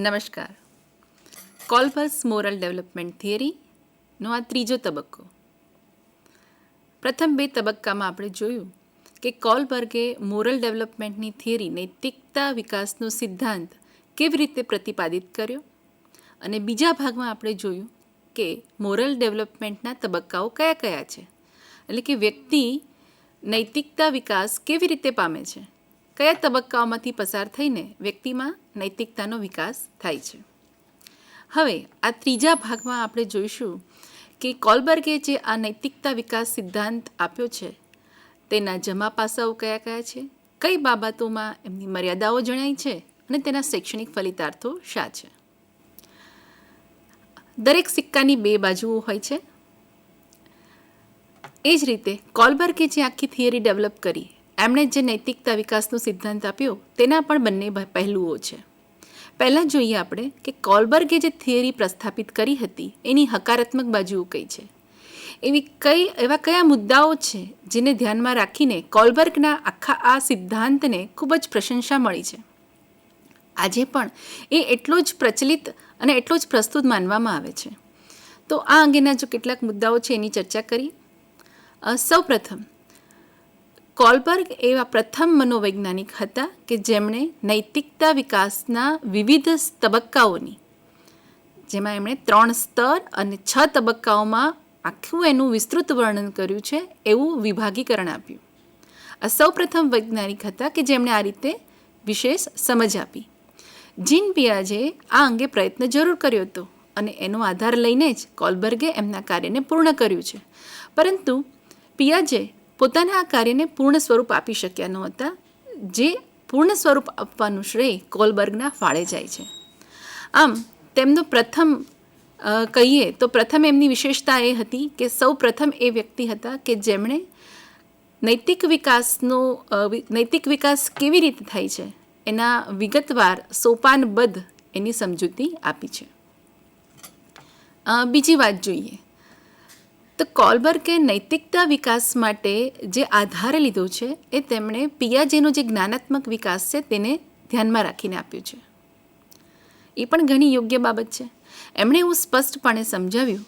નમસ્કાર. કોલ્બર્ગ્સ moral development થિયરીનો આ ત્રીજો તબક્કો. પ્રથમ બે તબક્કામાં આપણે જોયું કે કોલ્બર્ગે મોરલ ડેવલપમેન્ટની થિયરી નૈતિકતા વિકાસનો સિદ્ધાંત કેવી રીતે પ્રતિપાદિત કર્યો, અને બીજા ભાગમાં આપણે જોયું કે મોરલ ડેવલપમેન્ટના તબક્કાઓ કયા કયા છે, એટલે કે વ્યક્તિ નૈતિકતા વિકાસ કેવી રીતે પામે છે, કયા તબક્કાઓમાંથી પસાર થઈને વ્યક્તિમાં નૈતિકતાનો વિકાસ થાય છે. હવે આ ત્રીજા ભાગમાં આપણે જોઈશું કે કોલ્બર્ગે જે આ નૈતિકતા વિકાસ સિદ્ધાંત આપ્યો છે તેના જમા પાસાઓ કયા કયા છે, કઈ બાબતોમાં એમની મર્યાદાઓ જણાય છે અને તેના શૈક્ષણિક ફલિતાર્થો શા છે. દરેક સિક્કાની બે બાજુઓ હોય છે. એ જ રીતે કોલ્બર્ગે જે આખી થિયરી ડેવલપ કરી, એમણે જે નૈતિકતા વિકાસનો સિદ્ધાંત આપ્યો તેના પણ બંને પહેલુઓ છે. પહેલાં જોઈએ આપણે કે કોલ્બર્ગે જે થિયરી પ્રસ્થાપિત કરી હતી એની હકારાત્મક બાજુઓ કઈ છે, એવા કયા મુદ્દાઓ છે જેને ધ્યાનમાં રાખીને કોલ્બર્ગના આખા આ સિદ્ધાંતને ખૂબ જ પ્રશંસા મળી છે. આજે પણ એ એટલો જ પ્રચલિત અને એટલો જ પ્રસ્તુત માનવામાં આવે છે. તો આ અંગેના જો કેટલાક મુદ્દાઓ છે એની ચર્ચા કરી. સૌપ્રથમ કોલ્બર્ગ એવા પ્રથમ મનોવૈજ્ઞાનિક હતા કે જેમણે નૈતિકતા વિકાસના વિવિધ તબક્કાઓની, જેમાં એમણે 3 સ્તર અને 6 તબક્કાઓમાં આખું એનું વિસ્તૃત વર્ણન કર્યું છે, એવું વિભાગીકરણ આપ્યું. આ સૌપ્રથમ વૈજ્ઞાનિક હતા કે જેમણે આ રીતે વિશેષ સમજ આપી. જીન પિયાજે આ અંગે પ્રયત્ન જરૂર કર્યો હતો અને એનો આધાર લઈને જ કોલ્બર્ગે એમના કાર્યને પૂર્ણ કર્યું છે. પરંતુ પિયાજે પોતાના આ કાર્યને પૂર્ણ સ્વરૂપ આપી શક્યા નહોતા, જે પૂર્ણ સ્વરૂપ આપવાનું શ્રેય કોલ્બર્ગના ફાળે જાય છે. આમ તેમનો પ્રથમ એમની વિશેષતા એ હતી કે સૌ પ્રથમ એ વ્યક્તિ હતા કે જેમણે નૈતિક વિકાસ કેવી રીતે થાય છે એના વિગતવાર સોપાનબદ્ધ એની સમજૂતી આપી છે. બીજી વાત જોઈએ તો કોલ્બર્ગે નૈતિકતા વિકાસ માટે જે આધાર લીધો છે એ તેમણે પિયાજેનો જે જ્ઞાનાત્મક વિકાસ છે તેને ધ્યાનમાં રાખીને આપ્યું છે. એ પણ ઘણી યોગ્ય બાબત છે. એમણે એવું સ્પષ્ટપણે સમજાવ્યું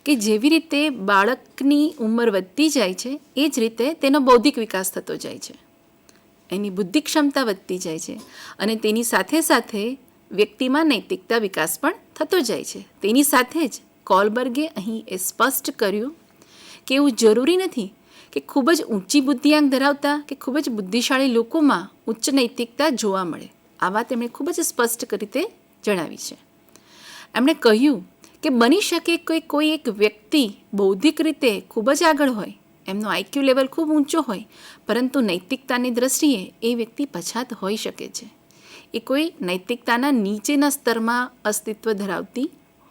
કે જેવી રીતે બાળકની ઉંમર વધતી જાય છે એ જ રીતે તેનો બૌદ્ધિક વિકાસ થતો જાય છે, એની બુદ્ધિ ક્ષમતા વધતી જાય છે, અને તેની સાથે સાથે વ્યક્તિમાં નૈતિકતા વિકાસ પણ થતો જાય છે. તેની સાથે જ કોલ્બર્ગે અહીં એ સ્પષ્ટ કર્યું કે એવું જરૂરી નથી કે ખૂબ જ ઊંચી બુદ્ધિઆંક ધરાવતા કે ખૂબ જ બુદ્ધિશાળી લોકોમાં ઉચ્ચ નૈતિકતા જોવા મળે. આ વાત એમણે ખૂબ જ સ્પષ્ટ રીતે જણાવી છે. એમણે કહ્યું કે બની શકે કોઈ એક વ્યક્તિ બૌદ્ધિક રીતે ખૂબ જ આગળ હોય, એમનો આઈક્યુ લેવલ ખૂબ ઊંચો હોય, પરંતુ નૈતિકતાની દ્રષ્ટિએ એ વ્યક્તિ પછાત હોઈ શકે છે. એ કોઈ નૈતિકતાના નીચેના સ્તરમાં અસ્તિત્વ ધરાવતી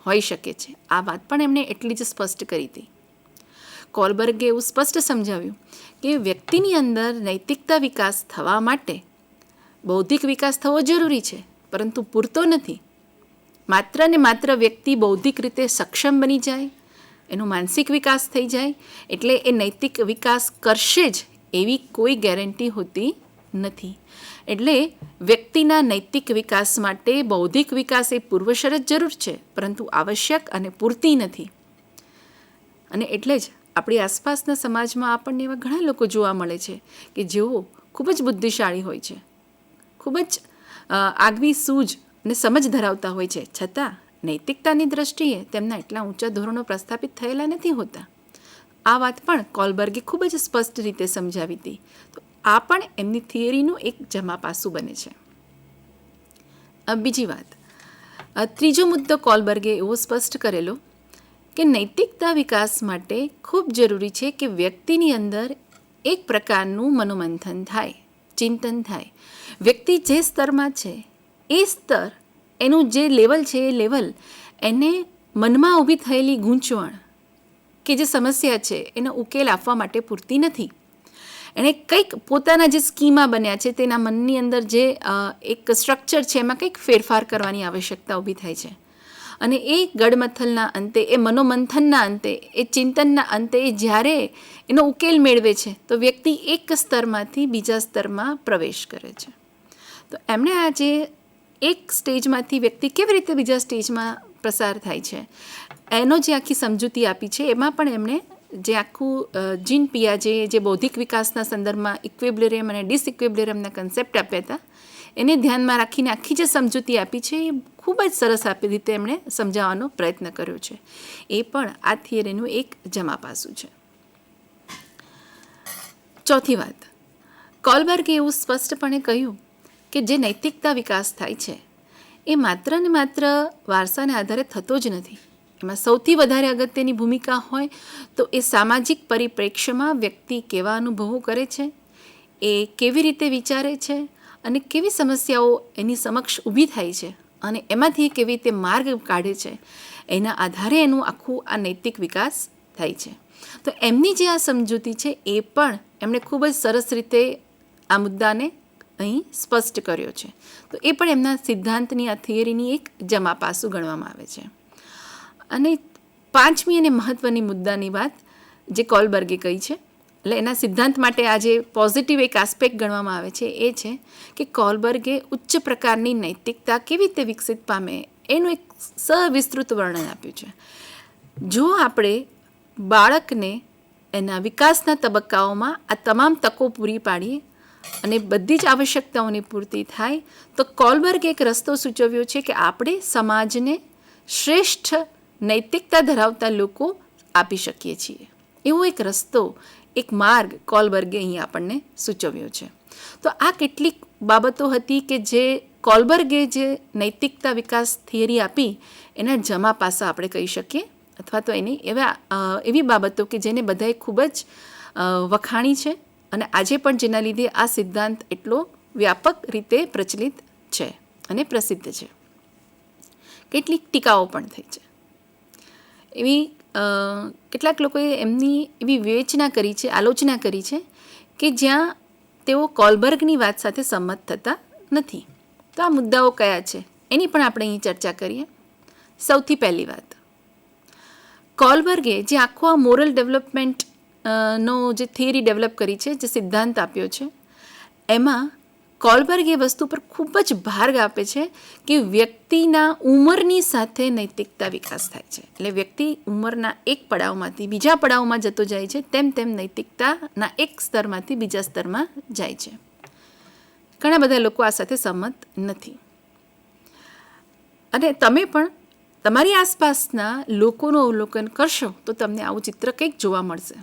હોઈ શકે છે. આ વાત પણ એમણે એટલી જ સ્પષ્ટ કરી હતી. કોલ્બર્ગે એવું સ્પષ્ટ સમજાવ્યું કે વ્યક્તિની અંદર નૈતિકતા વિકાસ થવા માટે બૌદ્ધિક વિકાસ થવો જરૂરી છે, પરંતુ પૂરતો નથી. માત્ર ને માત્ર વ્યક્તિ બૌદ્ધિક રીતે સક્ષમ બની જાય, એનો માનસિક વિકાસ થઈ જાય એટલે એ નૈતિક વિકાસ કરશે જ એવી કોઈ ગેરંટી હોતી નથી. એટલે વ્યક્તિના નૈતિક વિકાસ માટે બૌદ્ધિક વિકાસ એ પૂર્વશરત જરૂર છે, પરંતુ આવશ્યક અને પૂરતી નથી. અને એટલે જ આપણી આસપાસના સમાજમાં આપણને એવા ઘણા લોકો જોવા મળે છે કે જેઓ ખૂબ જ બુદ્ધિશાળી હોય છે, ખૂબ જ આગવી સૂઝ અને સમજ ધરાવતા હોય છે, છતાં નૈતિકતાની દ્રષ્ટિએ તેમના એટલા ઊંચા ધોરણો પ્રસ્થાપિત થયેલા નથી હોતા. આ વાત પણ કોલ્બર્ગે ખૂબ જ સ્પષ્ટ રીતે સમજાવી હતી. તો આ પણ એમની થિયરીનું એક જમા પાસું બને છે. બીજી વાત, ત્રીજો મુદ્દો કોલ્બર્ગે એવો સ્પષ્ટ કરેલો કે નૈતિકતા વિકાસ માટે ખૂબ જરૂરી છે કે વ્યક્તિની અંદર એક પ્રકારનું મનોમંથન થાય, ચિંતન થાય. વ્યક્તિ જે સ્તરમાં છે એ સ્તર, એનું જે લેવલ છે એ લેવલ એને મનમાં ઊભી થયેલી ગૂંચવણ કે જે સમસ્યા છે એનો ઉકેલ આપવા માટે પૂરતી નથી. એણે કંઈક પોતાના જે સ્કીમા બન્યા છે તેના મનની અંદર જે એક સ્ટ્રક્ચર છે એમાં કંઈક ફેરફાર કરવાની આવશ્યકતા ઊભી થાય છે. અને એ ગડમથલના અંતે, એ મનોમંથનના અંતે, એ ચિંતનના અંતે એ જ્યારે એનો ઉકેલ મેળવે છે તો વ્યક્તિ એક સ્તરમાંથી બીજા સ્તરમાં પ્રવેશ કરે છે. તો એમણે આ જે એક સ્ટેજમાંથી વ્યક્તિ કેવી રીતે બીજા સ્ટેજમાં પ્રસાર થાય છે એનો જે આખી સમજૂતી આપી છે. એમાં પણ એમણે જે આખું જીન પિયાજે જે બૌદ્ધિક વિકાસના સંદર્ભમાં ઇક્વિલિબ્રિયમ અને ડિસઇક્વિલિબ્રિયમના કન્સેપ્ટ આપ્યા હતા એને ધ્યાનમાં રાખીને આખી જે સમજૂતી આપી છે એ ખૂબ જ સરસ આપી રીતે એમણે સમજાવવાનો પ્રયત્ન કર્યો છે. એ પણ આ થિયરીનું એક જમા પાસું છે. ચોથી વાત, કોલબર્ગે એવું સ્પષ્ટપણે કહ્યું કે જે નૈતિકતા વિકાસ થાય છે એ માત્ર ને માત્ર વારસાને આધારે થતો જ નથી. એમાં સૌથી વધારે અગત્યની ભૂમિકા હોય તો એ સામાજિક પરિપ્રેક્ષ્યમાં વ્યક્તિ કેવા અનુભવો કરે છે, એ કેવી રીતે વિચારે છે અને કેવી સમસ્યાઓ એની સમક્ષ ઊભી થાય છે અને એમાંથી એ કેવી રીતે માર્ગ કાઢે છે, એના આધારે એનું આખું આ નૈતિક વિકાસ થાય છે. તો એમની જે આ સમજૂતી છે એ પણ એમણે ખૂબ જ સરસ રીતે આ મુદ્દાને અહીં સ્પષ્ટ કર્યો છે. તો એ પણ એમના સિદ્ધાંતની આ થિયરીની એક જમા પાસું ગણવામાં આવે છે. અને પાંચમી અને મહત્ત્વની મુદ્દાની વાત જે કોલબર્ગે કહી છે, એટલે એના સિદ્ધાંત માટે આ જે પોઝિટિવ એક આસ્પેક્ટ ગણવામાં આવે છે એ છે કે કોલબર્ગે ઉચ્ચ પ્રકારની નૈતિકતા કેવી રીતે વિકસિત પામે એનું એક સવિસ્તૃત વર્ણન આપ્યું છે. જો આપણે બાળકને એના વિકાસના તબક્કાઓમાં આ તમામ તકો પૂરી પાડીએ અને બધી જ આવશ્યકતાઓની પૂર્તિ થાય તો કોલબર્ગે એક રસ્તો સૂચવ્યો છે કે આપણે સમાજને શ્રેષ્ઠ નૈતિકતા ધરાવતા લોકો આપી શકીએ છીએ. એવો એક રસ્તો, એક માર્ગ કોલબર્ગે અહીં આપણને સૂચવ્યો છે. તો આ કેટલીક બાબતો હતી કે જે કોલબર્ગે જે નૈતિકતા વિકાસ થિયરી આપી એના જમા પાસા આપણે કહી શકીએ, અથવા તો એની એવી બાબતો કે જેને બધાએ ખૂબ જ વખાણી છે અને આજે પણ જેના લીધે આ સિદ્ધાંત એટલો વ્યાપક રીતે પ્રચલિત છે અને પ્રસિદ્ધ છે. કેટલીક ટીકાઓ પણ થઈ છે. એવી કેટલાક લોકોએ એમની એવી વિવેચના કરી છે, આલોચના કરી છે કે જ્યાં તેઓ કોલબર્ગની વાત સાથે સંમત થતા નથી. તો આ મુદ્દાઓ કયા છે એની પણ આપણે અહીં ચર્ચા કરીએ. સૌથી પહેલી વાત, કોલબર્ગે જે આખો આ મોરલ ડેવલપમેન્ટ નો જે થિયરી ડેવલપ કરી છે, જે સિદ્ધાંત આપ્યો છે, એમાં કોલબર્ગ એ વસ્તુ પર ખૂબ જ ભાર આપે છે કે વ્યક્તિના ઉંમરની સાથે નૈતિકતા વિકાસ થાય છે. એટલે વ્યક્તિ ઉંમરના એક પડાવમાંથી બીજા પડાવમાં જતો જાય છે તેમ તેમ નૈતિકતાના એક સ્તરમાંથી બીજા સ્તરમાં જાય છે. ઘણા બધા લોકો આ સાથે સંમત નથી. અને તમે પણ તમારી આસપાસના લોકોનું અવલોકન કરશો તો તમને આવું ચિત્ર કંઈક જોવા મળશે.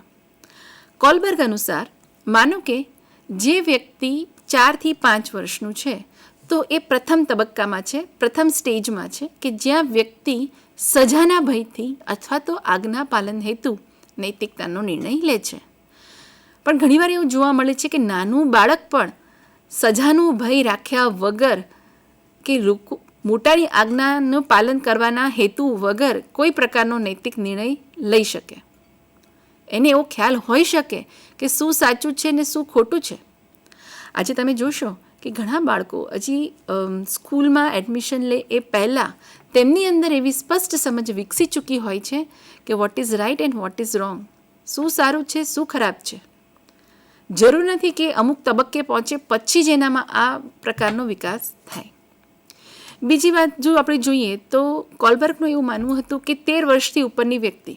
કોલબર્ગ અનુસાર માનો કે જે વ્યક્તિ 4 થી 5 વર્ષનું છે તો એ પ્રથમ તબક્કામાં છે, પ્રથમ સ્ટેજમાં છે કે જ્યાં વ્યક્તિ સજાના ભયથી અથવા તો આજ્ઞા પાલન હેતુ નૈતિકતાનો નિર્ણય લે છે. પણ ઘણીવાર એવું જોવા મળે છે કે નાનું બાળક પણ સજાનું ભય રાખ્યા વગર કે મોટાની આજ્ઞાનું પાલન કરવાના હેતુ વગર કોઈ પ્રકારનો નૈતિક નિર્ણય લઈ શકે. એને એવો ખ્યાલ હોઈ શકે કે શું સાચું છે ને શું ખોટું છે. આજે તમે જોશો કે ઘણા બાળકો હજી સ્કૂલમાં એડમિશન લે એ પહેલાં તેમની અંદર એવી સ્પષ્ટ સમજ વિકસી ચૂકી હોય છે કે what is right and what is wrong, શું સારું છે શું ખરાબ છે. જરૂર નથી કે અમુક તબક્કે પહોંચે પછી જ એનામાં આ પ્રકારનો વિકાસ થાય. બીજી વાત જો આપણે જોઈએ તો કોલબર્ગનું એવું માનવું હતું કે 13 વર્ષથી ઉપરની વ્યક્તિ,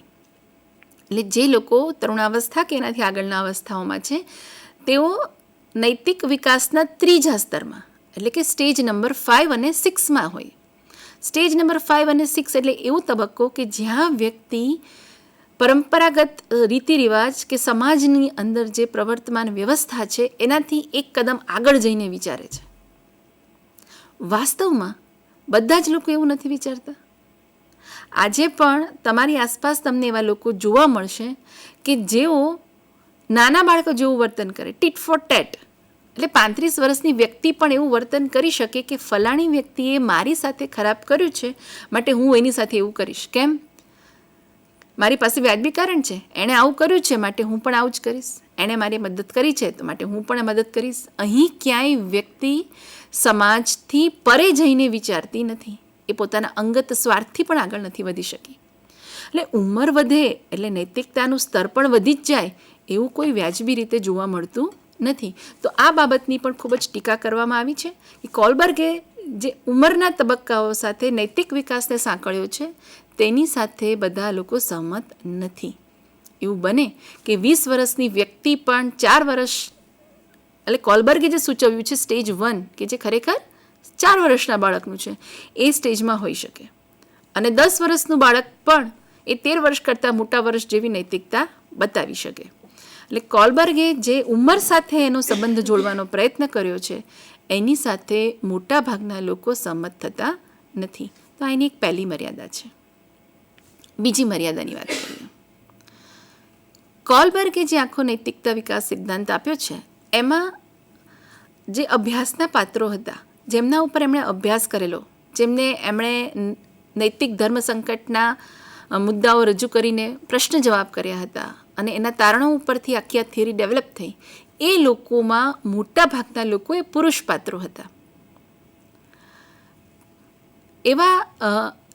એટલે જે લોકો તરુણાવસ્થા કે એનાથી આગળના અવસ્થાઓમાં છે, તેઓ નૈતિક વિકાસના ત્રીજા સ્તરમાં એટલે કે સ્ટેજ નંબર 5 અને 6માં હોય. સ્ટેજ નંબર 5 અને 6 એટલે એવો તબક્કો કે જ્યાં વ્યક્તિ પરંપરાગત રીતિ રિવાજ કે સમાજની અંદર જે પ્રવર્તમાન વ્યવસ્થા છે એનાથી એક કદમ આગળ જઈને વિચારે છે. વાસ્તવમાં બધા જ લોકો એવું નથી વિચારતા. આજે પણ તમારી આસપાસ તમને એવા લોકો જોવા મળશે કે જેઓ નાના બાળકો જેવું વર્તન કરે, ટીટ ફોર ટેટ. એટલે 35 વર્ષની વ્યક્તિ પણ એવું વર્તન કરી શકે કે ફલાણી વ્યક્તિએ મારી સાથે ખરાબ કર્યું છે માટે હું એની સાથે એવું કરીશ. કેમ? મારી પાસે વ્યાજબી કારણ છે. એણે આવું કર્યું છે માટે હું પણ આવું જ કરીશ. એણે મારી મદદ કરી છે તો માટે હું પણ મદદ કરીશ. અહીં ક્યાંય વ્યક્તિ સમાજથી પરે જઈને વિચારતી નથી. એ પોતાના અંગત સ્વાર્થથી પણ આગળ નથી વધી શકી. એટલે ઉંમર વધે એટલે નૈતિકતાનું સ્તર પણ વધી જ જાય એવું કોઈ વ્યાજબી રીતે જોવા મળતું નથી. તો આ બાબતની પણ ખૂબ જ ટીકા કરવામાં આવી છે કે કોલબર્ગે જે ઉંમરના તબક્કાઓ સાથે નૈતિક વિકાસને સાંકળ્યો છે તેની સાથે બધા લોકો સહમત નથી. એવું બને કે 20 વર્ષની વ્યક્તિ પણ 4 વર્ષ એટલે કોલબર્ગે જે સૂચવ્યું છે સ્ટેજ 1 કે જે ખરેખર 4 વર્ષના બાળકનું છે એ સ્ટેજમાં હોઈ શકે, અને 10 વર્ષનું બાળક પણ એ 13 વર્ષ કરતાં મોટા વર્ષ જેવી નૈતિકતા બતાવી શકે. એટલે કોલબર્ગે જે ઉંમર સાથે એનો સંબંધ જોડવાનો પ્રયત્ન કર્યો છે એની સાથે મોટા ભાગના લોકો સંમત થતા નથી. તો આ એની એક પહેલી મર્યાદા છે. બીજી મર્યાદાની વાત કરીએ. કોલબર્ગે જે આખો નૈતિકતા વિકાસ સિદ્ધાંત આપ્યો છે એમાં જે અભ્યાસના પાત્રો હતા, જેમના ઉપર એમણે અભ્યાસ કરેલો, એમણે નૈતિક ધર્મ સંકટના મુદ્દાઓ રજૂ કરીને પ્રશ્ન જવાબ કર્યા હતા અને એના તારણો ઉપરથી આખી આ થિયરી ડેવલપ થઈ, એ લોકોમાં મોટા ભાગના લોકો એ પુરુષ પાત્રો હતા.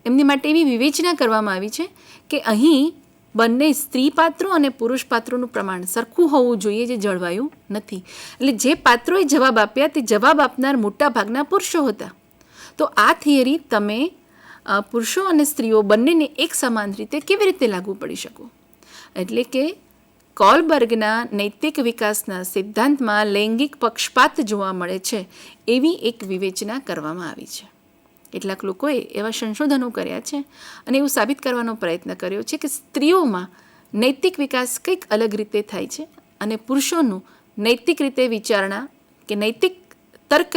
એમની માટે એવી વિવેચના કરવામાં આવી છે કે અહીં બંને સ્ત્રી પાત્રો અને પુરુષ પાત્રોનું પ્રમાણ સરખું હોવું જોઈએ, જે જળવાયું નથી. એટલે જે પાત્રોએ જવાબ આપ્યા તે જવાબ આપનાર મોટા ભાગના પુરુષો હતા. તો આ થિયરી તમે પુરુષો અને સ્ત્રીઓ બંનેને એક સમાન રીતે કેવી રીતે લાગુ પડી શકો? એટલે કે કોલબર્ગના નૈતિક વિકાસના સિદ્ધાંતમાં લૈંગિક પક્ષપાત જોવા મળે છે એવી એક વિવેચના કરવામાં આવી છે. કેટલાક લોકોએ એવા સંશોધનો કર્યા છે અને એવું સાબિત કરવાનો પ્રયત્ન કર્યો છે કે સ્ત્રીઓમાં નૈતિક વિકાસ કંઈક અલગ રીતે થાય છે અને પુરુષોનું નૈતિક રીતે વિચારણા કે નૈતિક તર્ક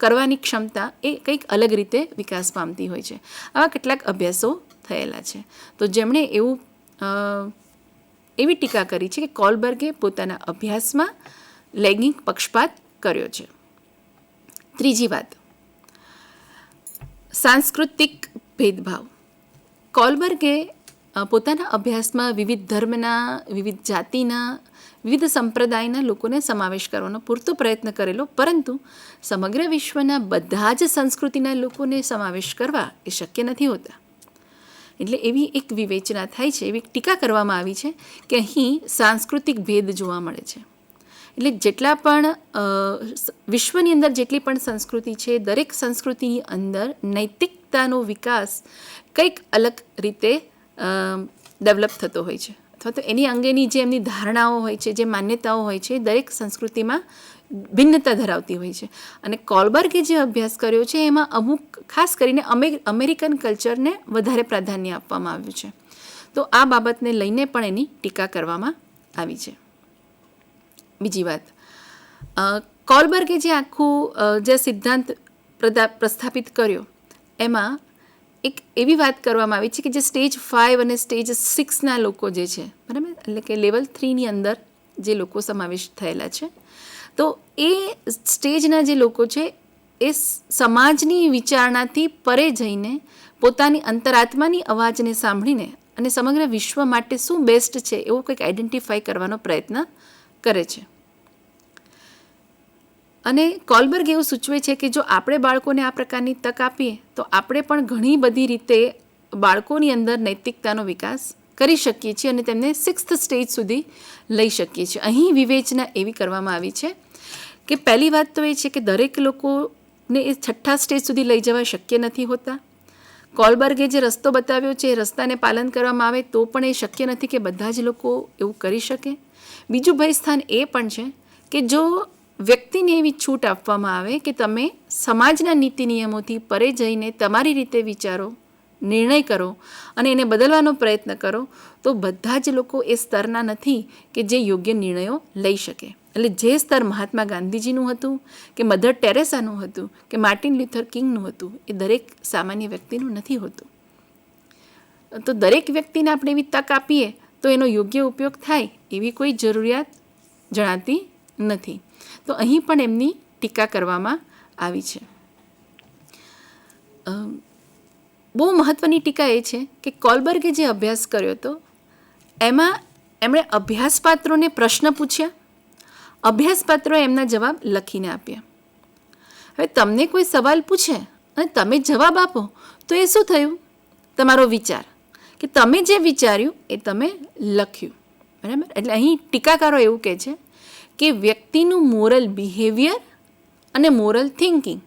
કરવાની ક્ષમતા એ કંઈક અલગ રીતે વિકાસ પામતી હોય છે. આવા કેટલાક અભ્યાસો થયેલા છે. તો જેમણે એવી ટીકા કરી છે કે કોલબર્ગે પોતાના અભ્યાસમાં લૈંગિક પક્ષપાત કર્યો છે. ત્રીજી વાત, સાંસ્કૃતિક ભેદભાવ. કોલબર્ગે પોતાના અભ્યાસમાં વિવિધ ધર્મના, વિવિધ જાતિના, વિવિધ સંપ્રદાયના લોકોને સમાવેશ કરવાનો પૂરતો પ્રયત્ન કરેલો, પરંતુ સમગ્ર વિશ્વના બધા જ સંસ્કૃતિના લોકોને સમાવેશ કરવા એ શક્ય નથી હોતા. એટલે એવી એક વિવેચના થાય છે, એવી ટીકા કરવામાં આવી છે કે અહીં સાંસ્કૃતિક ભેદ જોવા મળે છે. એટલે જેટલા પણ વિશ્વની અંદર જેટલી પણ સંસ્કૃતિ છે, દરેક સંસ્કૃતિની અંદર નૈતિકતાનો વિકાસ કંઈક અલગ રીતે ડેવલપ થતો હોય છે, અથવા તો એની અંગેની જે એમની ધારણાઓ હોય છે, જે માન્યતાઓ હોય છે, દરેક સંસ્કૃતિમાં ભિન્નતા ધરાવતી હોય છે. અને કોલબર્ગે જે અભ્યાસ કર્યો છે એમાં અમુક ખાસ કરીને અમેરિકન કલ્ચરને વધારે પ્રાધાન્ય આપવામાં આવ્યું છે. તો આ બાબતને લઈને પણ એની ટીકા કરવામાં આવી છે. બીજી વાત, કોલબર્ગે જે આખું જે સિદ્ધાંત પ્રસ્થાપિત કર્યો એમાં એક એવી વાત કરવામાં આવી છે કે જે સ્ટેજ 5 અને સ્ટેજ 6ના લોકો જે છે, બરાબર, એટલે કે લેવલ 3ની અંદર જે લોકો સમાવેશ થયેલા છે, તો એ સ્ટેજના જે લોકો છે એ સમાજની વિચારણાથી પરે જઈને પોતાની અંતરાત્માની અવાજને સાંભળીને અને સમગ્ર વિશ્વ માટે શું બેસ્ટ છે એવું કંઈક આઈડેન્ટિફાઈ કરવાનો પ્રયત્ન કરે છે. અને કોલબર્ગ એવું સૂચવે છે કે જો આપણે બાળકોને આ પ્રકારની તક આપીએ તો આપણે પણ ઘણી બધી રીતે બાળકોની અંદર નૈતિકતાનો વિકાસ કરી શકીએ છીએ અને તેમને 6th સ્ટેજ સુધી લઈ શકીએ છીએ. અહીં વિવેચના એવી કરવામાં આવી છે કે પહેલી વાત તો એ છે કે દરેક લોકોને એ 6થા સ્ટેજ સુધી લઈ જવા શક્ય નથી હોતા. કોલબર્ગે જે રસ્તો બતાવ્યો છે એ રસ્તાને પાલન કરવામાં આવે તો પણ એ શક્ય નથી કે બધા જ લોકો એવું કરી શકે. બીજું ભયસ્થાન એ પણ છે કે જો વ્યક્તિને એવી છૂટ આપવામાં આવે કે તમે સમાજના નીતિ નિયમોથી પરે જઈને તમારી રીતે વિચારો, નિર્ણય કરો અને એને બદલવાનો પ્રયત્ન કરો, તો બધા જ લોકો એ સ્તરના નથી કે જે યોગ્ય નિર્ણયો લઈ શકે. એટલે જે સ્તર મહાત્મા ગાંધીજીનું હતું કે મધર ટેરેસાનું હતું કે માર્ટિન લ્યુથર કિંગનું હતું, એ દરેક સામાન્ય વ્યક્તિનું નથી હોતું. તો દરેક વ્યક્તિને આપણે એવી તક આપીએ તો એનો યોગ્ય ઉપયોગ થાય એવી કોઈ જરૂરિયાત જણાતી નથી. તો અહીં પણ એમની ટીકા કરવામાં આવી છે. બહુ મહત્ત્વની ટીકા એ છે કે કોલબર્ગે જે અભ્યાસ કર્યો હતો એમાં એમણે અભ્યાસપાત્રોને પ્રશ્ન પૂછ્યા, અભ્યાસપાત્રોએ એમના જવાબ લખીને આપ્યા. હવે તમને કોઈ સવાલ પૂછે અને તમે જવાબ આપો તો એ શું થયું? તમારો વિચાર, કે તમે જે વિચાર્યું એ તમે લખ્યું, બરાબર. એટલે અહીં ટીકાકારો એવું કહે છે કે વ્યક્તિનું મોરલ બિહેવિયર અને મોરલ થિંકિંગ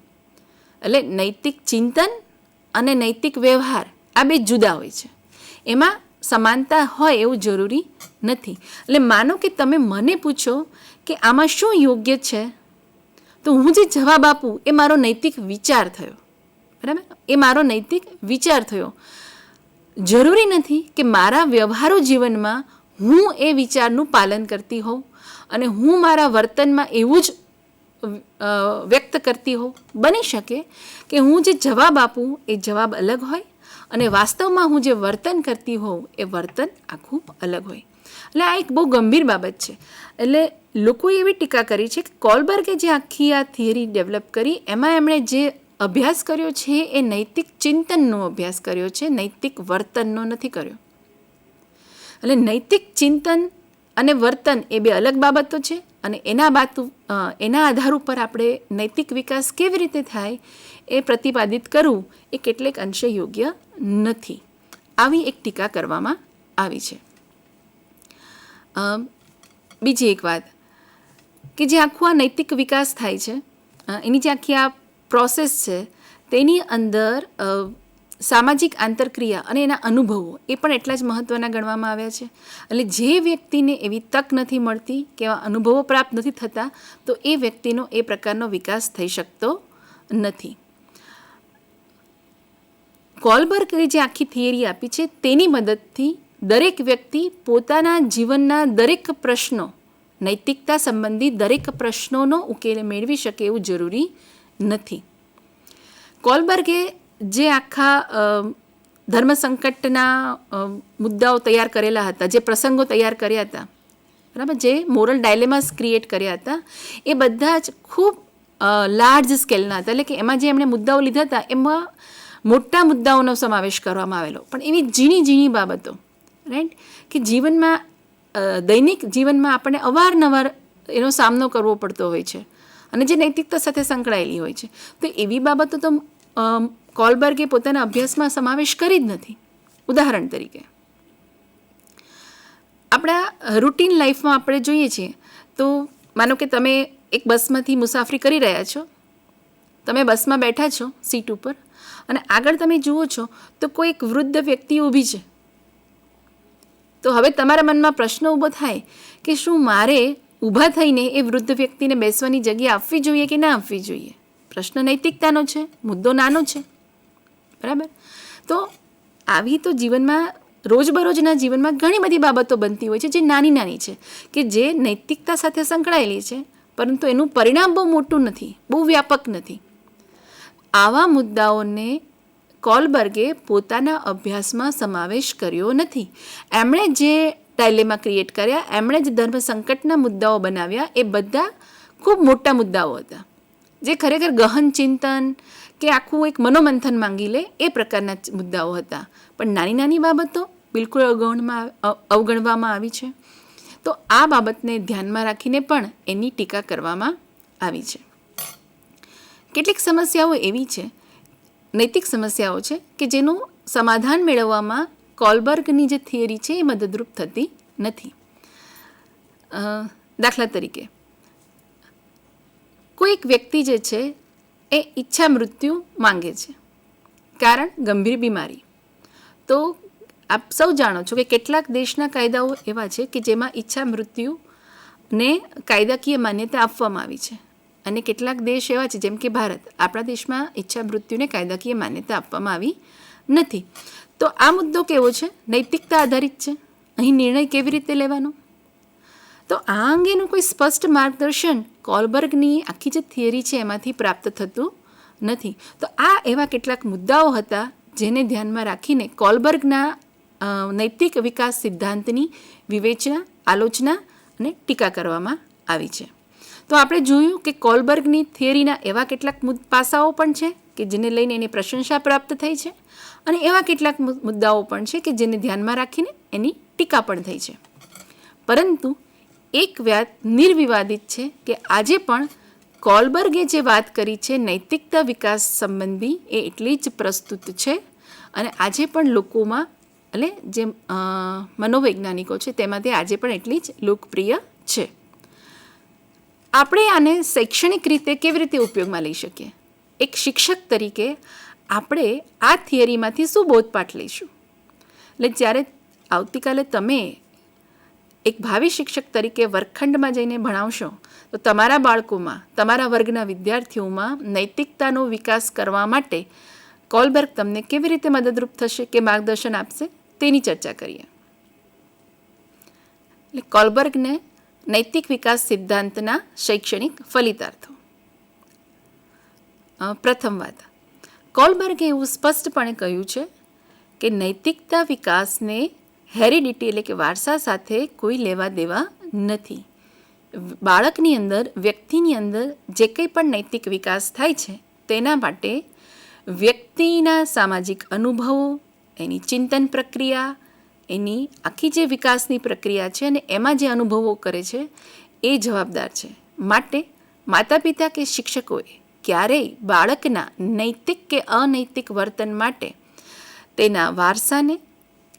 એટલે નૈતિક ચિંતન અને નૈતિક વ્યવહાર આ બે જુદા હોય છે. એમાં સમાનતા હોય એવું જરૂરી નથી. એટલે માનો કે તમે મને પૂછો કે આમાં શું યોગ્ય છે, તો હું જે જવાબ આપું એ મારો નૈતિક વિચાર થયો. બરાબર, એ મારો નૈતિક વિચાર થયો. જરૂરી નથી કે મારા વ્યવહારુ જીવનમાં હું એ વિચારનું પાલન કરતી હોઉં અને હું મારા વર્તનમાં એવું જ વ્યક્ત કરતી હોઉં. બની શકે કે હું જે જવાબ આપું એ જવાબ અલગ હોય અને વાસ્તવમાં હું જે વર્તન કરતી હોઉં એ વર્તન આખું અલગ હોય. એટલે આ એક બહુ ગંભીર બાબત છે. એટલે લોકોએ એવી ટીકા કરી છે કે કોલબર્ગે જે આખી આ થિયરી ડેવલપ કરી એમાં એમણે જે અભ્યાસ કર્યો છે એ નૈતિક ચિંતનનો અભ્યાસ કર્યો છે, નૈતિક વર્તનનો નથી કર્યો. એટલે નૈતિક ચિંતન અને વર્તન એ બે અલગ બાબતો છે અને એના આધાર ઉપર આપણે નૈતિક વિકાસ કેવી રીતે થાય એ પ્રતિપાદિત કરવું એ કેટલેક અંશે યોગ્ય નથી. આવી એક ટીકા કરવામાં આવી છે. બીજી એક વાત કે જે આખું આ નૈતિક વિકાસ થાય છે એની જે આખી આ પ્રોસેસ છે તેની અંદર સામાજિક આંતરક્રિયા અને એના અનુભવો એ પણ એટલા જ મહત્ત્વના ગણવામાં આવ્યા છે. એટલે જે વ્યક્તિને એવી તક નથી મળતી કે એવા અનુભવો પ્રાપ્ત નથી થતા તો એ વ્યક્તિનો એ પ્રકારનો વિકાસ થઈ શકતો નથી. કોલબર્ગે જે આખી થિયરી આપી છે તેની મદદથી દરેક વ્યક્તિ પોતાના જીવનના દરેક પ્રશ્નો, નૈતિકતા સંબંધી દરેક પ્રશ્નોનો ઉકેલ મેળવી શકે એવું જરૂરી નથી. કોલબર્ગે જે આખા ધર્મ સંકટના મુદ્દાઓ તૈયાર કરેલા હતા, જે પ્રસંગો તૈયાર કર્યા હતા, બરાબર, જે મોરલ ડાયલેમાસ ક્રિએટ કર્યા હતા, એ બધા જ ખૂબ લાર્જ સ્કેલના હતા. એટલે કે એમાં જે એમણે મુદ્દાઓ લીધા હતા એમાં મોટા મુદ્દાઓનો સમાવેશ કરવામાં આવેલો, પણ એવી ઝીણી ઝીણી બાબતો, રાઈટ, કે જીવનમાં દૈનિક જીવનમાં આપણે અવારનવાર એનો સામનો કરવો પડતો હોય છે અને જે નૈતિકતા સાથે સંકળાયેલી હોય છે. તો એવી બાબતો તો કોલબર્ગે પોતાના અભ્યાસમાં સમાવેશ કરી જ નથી. ઉદાહરણ તરીકે આપણા રૂટીન લાઈફમાં આપણે જોઈએ છીએ તો માનો કે તમે એક બસમાંથી મુસાફરી કરી રહ્યા છો, તમે બસમાં બેઠા છો સીટ ઉપર અને આગળ તમે જુઓ છો તો કોઈ એક વૃદ્ધ વ્યક્તિ ઊભી છે. તો હવે તમારા મનમાં પ્રશ્ન ઊભો થાય કે શું મારે ઊભા થઈને એ વૃદ્ધ વ્યક્તિને બેસવાની જગ્યા આપવી જોઈએ કે ના આપવી જોઈએ? પ્રશ્ન નૈતિકતાનો છે, મુદ્દો નાનો છે, બરાબર. તો આવી તો જીવનમાં રોજબરોજના જીવનમાં ઘણી બધી બાબતો બનતી હોય છે જે નાની નાની છે, કે જે નૈતિકતા સાથે સંકળાયેલી છે, પરંતુ એનું પરિણામ બહુ મોટું નથી, બહુ વ્યાપક નથી. આવા મુદ્દાઓને કોલબર્ગે પોતાના અભ્યાસમાં સમાવેશ કર્યો નથી. એમણે જે ડાયલેમા ક્રિએટ કર્યા, એમણે જે ધર્મ સંકટના મુદ્દાઓ બનાવ્યા, એ બધા ખૂબ મોટા મુદ્દાઓ હતા જે ખરેખર ગહન ચિંતન કે આખું એક મનોમંથન માંગી લે એ પ્રકારના મુદ્દાઓ હતા. પણ નાની નાની બાબતો બિલકુલ અવગણવામાં આવી છે. તો આ બાબતને ધ્યાનમાં રાખીને પણ એની ટીકા કરવામાં આવી છે. કેટલીક સમસ્યાઓ એવી છે, નૈતિક સમસ્યાઓ છે, કે જેનું સમાધાન મેળવવામાં કોલબર્ગની જે થિયરી છે એ મદદરૂપ થતી નથી. દાખલા તરીકે કોઈ એક વ્યક્તિ જે છે એ ઈચ્છા મૃત્યુ માંગે છે, કારણ ગંભીર બીમારી. તો આપ સૌ જાણો છો કે કેટલાક દેશના કાયદાઓ એવા છે કે જેમાં ઈચ્છા મૃત્યુને કાયદાકીય માન્યતા આપવામાં આવી છે અને કેટલાક દેશ એવા છે જેમ કે ભારત, આપણા દેશમાં ઈચ્છા મૃત્યુને કાયદાકીય માન્યતા આપવામાં આવી નથી. તો આ મુદ્દો કેવો છે? નૈતિકતા આધારિત છે. અહીં નિર્ણય કેવી રીતે લેવાનો? તો આ અંગેનું કોઈ સ્પષ્ટ માર્ગદર્શન કોલબર્ગની આખી જે થિયરી છે એમાંથી પ્રાપ્ત થતું નથી. તો આ એવા કેટલાક મુદ્દાઓ હતા જેને ધ્યાનમાં રાખીને કોલબર્ગના નૈતિક વિકાસ સિદ્ધાંતની વિવેચના, આલોચના અને ટીકા કરવામાં આવી છે. તો આપણે જોયું કે કોલબર્ગની થિયરીના એવા કેટલાક પાસાઓ પણ છે કે જેને લઈને એની પ્રશંસા પ્રાપ્ત થઈ છે અને એવા કેટલાક મુદ્દાઓ પણ છે કે જેને ધ્યાનમાં રાખીને એની ટીકા પણ થઈ છે. પરંતુ એક વાત નિર્વિવાદિત છે કે આજે પણ કોલબર્ગે જે વાત કરી છે નૈતિકતા વિકાસ સંબંધી એ એટલી જ પ્રસ્તુત છે અને આજે પણ લોકોમાં, એટલે જે મનોવૈજ્ઞાનિકો છે તેમાં તે આજે પણ એટલી જ લોકપ્રિય છે. આપણે આને શૈક્ષણિક રીતે કેવી રીતે ઉપયોગમાં લઈ શકીએ? એક શિક્ષક તરીકે આપણે આ થિયરીમાંથી શું બોધપાઠ લઈશું? એટલે જ્યારે આવતીકાલે તમે એક ભાવિ શિક્ષક તરીકે વર્ગખંડમાં જઈને ભણાવશો તો તમારા બાળકોમાં, તમારા વર્ગના વિદ્યાર્થીઓમાં નૈતિકતાનો વિકાસ કરવા માટે કોલબર્ગ તમને કેવી રીતે મદદરૂપ થશે કે માર્ગદર્શન આપશે તેની ચર્ચા કરીએ. એટલે કોલબર્ગને નૈતિક વિકાસ સિદ્ધાંતના શૈક્ષણિક ફલિતાર્થો. પ્રથમ વાત, કોલબર્ગે એવું સ્પષ્ટપણે કહ્યું છે કે નૈતિકતા વિકાસને હેરિડિટી એટલે કે વારસા સાથે કોઈ લેવા દેવા નથી. બાળકની અંદર, વ્યક્તિની અંદર જે કંઈ પણ નૈતિક વિકાસ થાય છે તેના માટે વ્યક્તિના સામાજિક અનુભવો, એની ચિંતન પ્રક્રિયા, એની આખી જે વિકાસની પ્રક્રિયા છે અને એમાં જે અનુભવો કરે છે એ જવાબદાર છે. માટે માતા પિતા કે શિક્ષકોએ ક્યારેય બાળકના નૈતિક કે અનૈતિક વર્તન માટે તેના વારસાને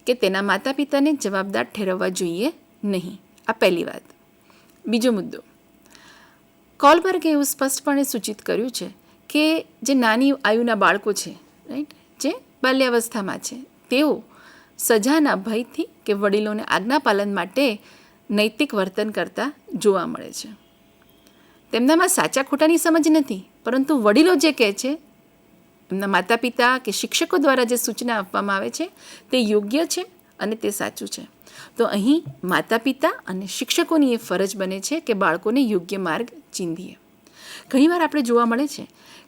કે તેના માતા પિતાને જવાબદાર ઠેરવવા જોઈએ નહીં. આ પહેલી વાત. બીજો મુદ્દો, કોલબર્ગે એવું સ્પષ્ટપણે સૂચિત કર્યું છે કે જે નાની આયુના બાળકો છે, રાઈટ, જે બાલ્યાવસ્થામાં છે, તેઓ સજાના ભયથી કે વડીલોને આજ્ઞા પાલન માટે નૈતિક વર્તન કરતા જોવા મળે છે. તેમનામાં સાચા ખોટાની સમજ નથી, પરંતુ વડીલો જે કહે છે, એમના માતા પિતા કે શિક્ષકો દ્વારા જે સૂચના આપવામાં આવે છે તે યોગ્ય છે અને તે સાચું છે. તો અહીં માતા પિતા અને શિક્ષકોની એ ફરજ બને છે કે બાળકોને યોગ્ય માર્ગ ચીંધીએ. ઘણીવાર આપણે જોવા મળે છે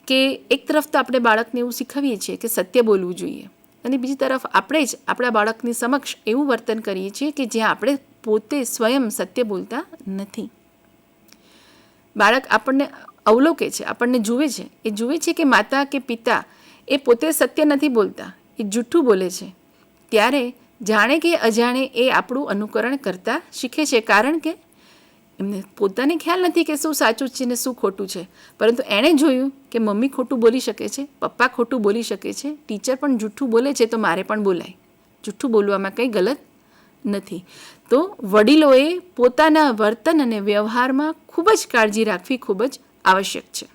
કે એક તરફ તો આપણે બાળકને એવું શીખવીએ છીએ કે સત્ય બોલવું જોઈએ, અને બીજી તરફ આપણે જ આપણા બાળકની સમક્ષ એવું વર્તન કરીએ છીએ કે જ્યાં આપણે પોતે સ્વયં સત્ય બોલતા નથી. બાળક આપણને અવલોકે છે, આપણને જુએ છે, એ જુએ છે કે માતા કે પિતા એ પોતે સત્ય નથી બોલતા, એ જૂઠું બોલે છે, ત્યારે જાણે કે અજાણે એ આપણું અનુકરણ કરતા શીખે છે. કારણ કે એમને પોતાને ખ્યાલ નથી કે શું સાચું છે ને શું ખોટું છે, પરંતુ એણે જોયું કે મમ્મી ખોટું બોલી શકે છે, પપ્પા ખોટું બોલી શકે છે, ટીચર પણ જૂઠું બોલે છે, તો મારે પણ બોલાય. જૂઠું બોલવામાં કંઈ ગલત નથી. તો વડીલોએ પોતાના વર્તન અને વ્યવહારમાં ખૂબ જ કાળજી રાખવી ખૂબ જ આવશ્યક છે.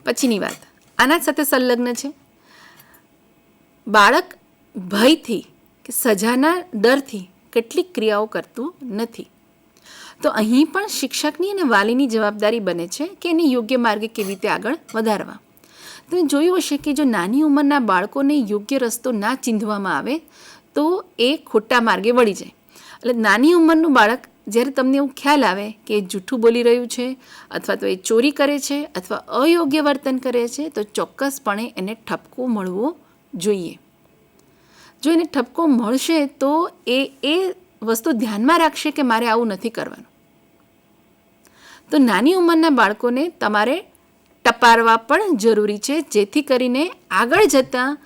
પછીની વાત આના સાથે સંલગ્ન છે. બાળક ભયથી કે સજાના ડરથી કેટલીક ક્રિયાઓ કરતું નથી. તો અહીં પણ શિક્ષકની અને વાલીની જવાબદારી બને છે કે એને યોગ્ય માર્ગે કેવી રીતે આગળ વધારવા. તમે જોયું હશે કે જો નાની ઉંમરના બાળકોને યોગ્ય રસ્તો ના ચીંધવામાં આવે તો એ ખોટા માર્ગે વળી જાય. એટલે નાની ઉંમરનું બાળક જ્યારે તમને એવું ખ્યાલ આવે કે એ જૂઠું બોલી રહ્યું છે, અથવા તો એ ચોરી કરે છે, અથવા અયોગ્ય વર્તન કરે છે, તો ચોક્કસપણે એને ઠપકો મળવો જોઈએ. જો એને ઠપકો મળશે તો એ વસ્તુ ધ્યાનમાં રાખશે કે મારે આવું નથી કરવાનું. તો નાની ઉંમરના બાળકોને તમારે ટપારવા પણ જરૂરી છે, જેથી કરીને આગળ જતાં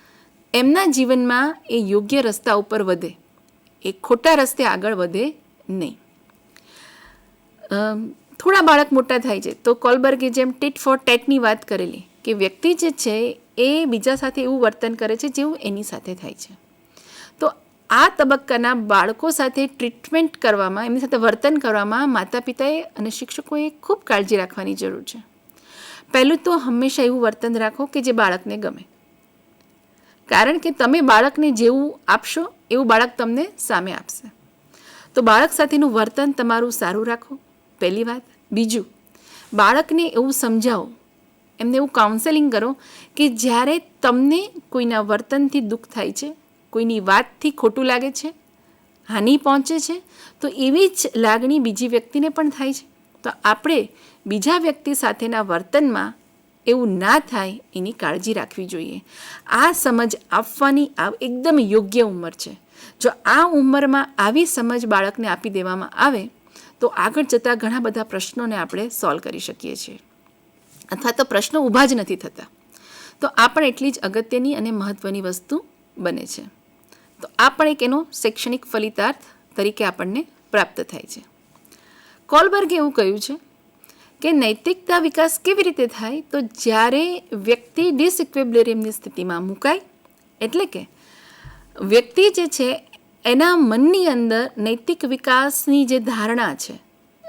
એમના જીવનમાં એ યોગ્ય રસ્તા ઉપર વધે, એ ખોટા રસ્તે આગળ વધે નહીં. થોડા બાળક મોટા થાય છે તો કોલબર્ગે જેમ ટીટ ફોર ટેટની વાત કરેલી કે વ્યક્તિ જે છે એ બીજા સાથે એવું વર્તન કરે છે જેવું એની સાથે થાય છે. તો આ તબક્કાના બાળકો સાથે ટ્રીટમેન્ટ કરવામાં, એમની સાથે વર્તન કરવામાં માતા પિતાએ અને શિક્ષકોએ ખૂબ કાળજી રાખવાની જરૂર છે. પહેલું તો હંમેશા એવું વર્તન રાખો કે જે બાળકને ગમે, કારણ કે તમે બાળકને જેવું આપશો એવું બાળક તમને સામે આપશે. તો બાળક સાથેનું વર્તન તમારું સારું રાખો, પહેલી વાત. બીજું, બાળકને એવું સમજાવો, એમને એવું કાઉન્સેલિંગ કરો કે જ્યારે તમને કોઈના વર્તનથી દુઃખ થાય છે, કોઈની વાતથી ખોટું લાગે છે, હાનિ પહોંચે છે, તો એવી જ લાગણી બીજી વ્યક્તિને પણ થાય છે. તો આપણે બીજા વ્યક્તિ સાથેના વર્તનમાં એવું ના થાય એની કાળજી રાખવી જોઈએ. આ સમજ આપવાની એકદમ યોગ્ય ઉંમર છે. જો આ ઉંમરમાં આવી સમજ બાળકને આપી દેવામાં આવે તો આગળ જતાં ઘણા બધા પ્રશ્નોને આપણે સોલ્વ કરી શકીએ છીએ, અથવા તો પ્રશ્નો ઊભા જ નથી થતા. તો આ પણ એટલી જ અગત્યની અને મહત્ત્વની વસ્તુ બને છે. તો આ પણ એક એનો શૈક્ષણિક ફલિતાર્થ તરીકે આપણને પ્રાપ્ત થાય છે. કોલબર્ગે એવું કહ્યું છે કે નૈતિકતા વિકાસ કેવી રીતે થાય? તો જ્યારે વ્યક્તિ ડિસઇક્વિલિબ્રિયમની સ્થિતિમાં મુકાય, એટલે કે વ્યક્તિ જે છે એના મનની અંદર નૈતિક વિકાસની જે ધારણા છે,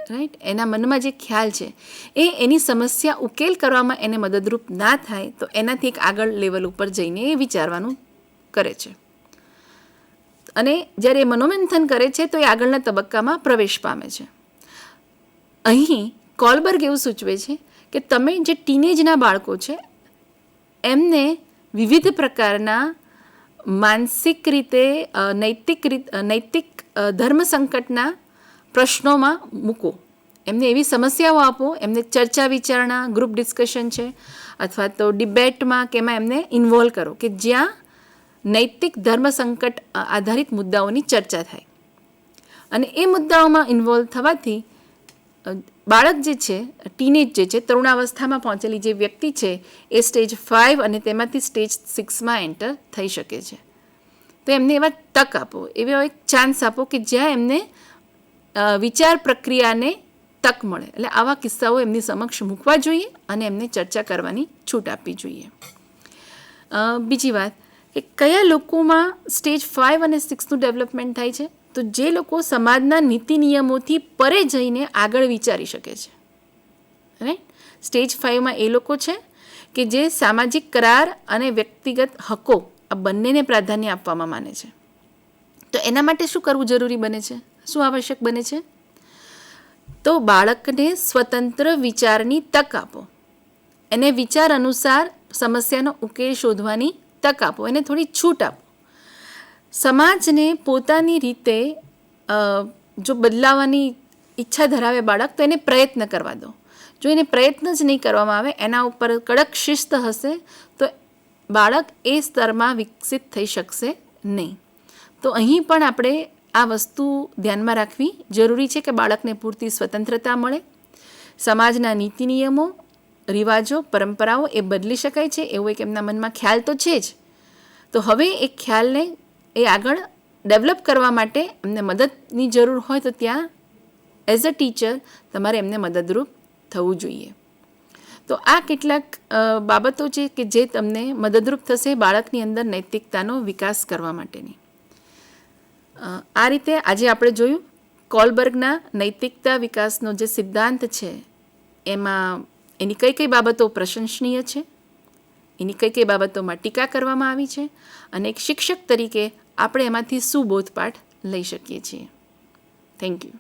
રાઈટ, એના મનમાં જે ખ્યાલ છે એ એની સમસ્યા ઉકેલ કરવામાં એને મદદરૂપ ના થાય તો એનાથી એક આગળ લેવલ ઉપર જઈને એ વિચારવાનું કરે છે. અને જ્યારે એ મનોમંથન કરે છે તો એ આગળના તબક્કામાં પ્રવેશ પામે છે. અહીં કોલબર્ગ એવું સૂચવે છે કે તમે જે ટીનેજના બાળકો છે એમને વિવિધ પ્રકારના માનસિક રીતે નૈતિક ધર્મ સંકટના પ્રશ્નોમાં મૂકો. એમને એવી સમસ્યાઓ આપો, એમને ચર્ચા વિચારણા, ગ્રુપ ડિસ્કશન છે અથવા તો ડિબેટમાં કે એમાં એમને ઇન્વોલ્વ કરો કે જ્યાં નૈતિક ધર્મ સંકટ આધારિત મુદ્દાઓની ચર્ચા થાય. અને એ મુદ્દાઓમાં ઇન્વોલ્વ થવાથી બાળક જે છે, ટીનેજ જે છે, તરુણાવસ્થામાં પહોંચેલી જે વ્યક્તિ છે એ સ્ટેજ 5 અને તેમાંથી સ્ટેજ 6માં એન્ટર થઈ શકે છે. તો એમને એવા તક આપો, એવો એક ચાન્સ આપો કે જ્યાં એમને વિચાર પ્રક્રિયાને તક મળે. એટલે આવા કિસ્સાઓ એમની સમક્ષ મૂકવા જોઈએ અને એમને ચર્ચા કરવાની છૂટ આપવી જોઈએ. બીજી વાત કે કયા લોકોમાં સ્ટેજ 5 અને 6નું ડેવલપમેન્ટ થાય છે, તો જે લોકો સમાજના નીતિ નિયમોથી પરે જઈને આગળ વિચારી શકે છે. રાઈટ, સ્ટેજ 5માં એ લોકો છે કે જે સામાજિક કરાર અને વ્યક્તિગત હકો આ બંનેને પ્રાધાન્ય આપવામાં માને છે. તો એના માટે શું કરવું જરૂરી બને છે, શું આવશ્યક બને છે? તો બાળકને સ્વતંત્ર વિચારની તક આપો, એને વિચાર અનુસાર સમસ્યાનો ઉકેલ શોધવાની તક આપો, એને થોડી છૂટ આપો. સમાજને પોતાની રીતે જો બદલાવાની ઈચ્છા ધરાવે બાળક તો એને પ્રયત્ન કરવા દો. જો એને પ્રયત્ન જ નહીં કરવામાં આવે, એના ઉપર કડક શિસ્ત હશે તો બાળક એ સ્તરમાં વિકસિત થઈ શકશે નહીં. તો અહીં પણ આપણે આ વસ્તુ ધ્યાનમાં રાખવી જરૂરી છે કે બાળકને પૂરતી સ્વતંત્રતા મળે. સમાજના નીતિ નિયમો, રિવાજો, પરંપરાઓ એ બદલી શકાય છે એવો એક એમના મનમાં ખ્યાલ તો છે જ. તો હવે એ ખ્યાલને એ આગળ ડેવલપ કરવા માટે એમને મદદની જરૂર હોય તો ત્યાં એઝ અ ટીચર તમારે એમને મદદરૂપ થવું જોઈએ. તો આ કેટલાક બાબતો છે કે જે તમને મદદરૂપ થશે બાળકની અંદર નૈતિકતાનો વિકાસ કરવા માટેની. આ રીતે આજે આપણે જોયું કોલબર્ગના નૈતિકતા વિકાસનો જે સિદ્ધાંત છે એમાં એની કઈ કઈ બાબતો પ્રશંસનીય છે, એની કઈ કઈ બાબતોમાં ટીકા કરવામાં આવી છે અને એક શિક્ષક તરીકે આપણે એમાંથી શું બોધપાઠ લઈ શકીએ છીએ. Thank you.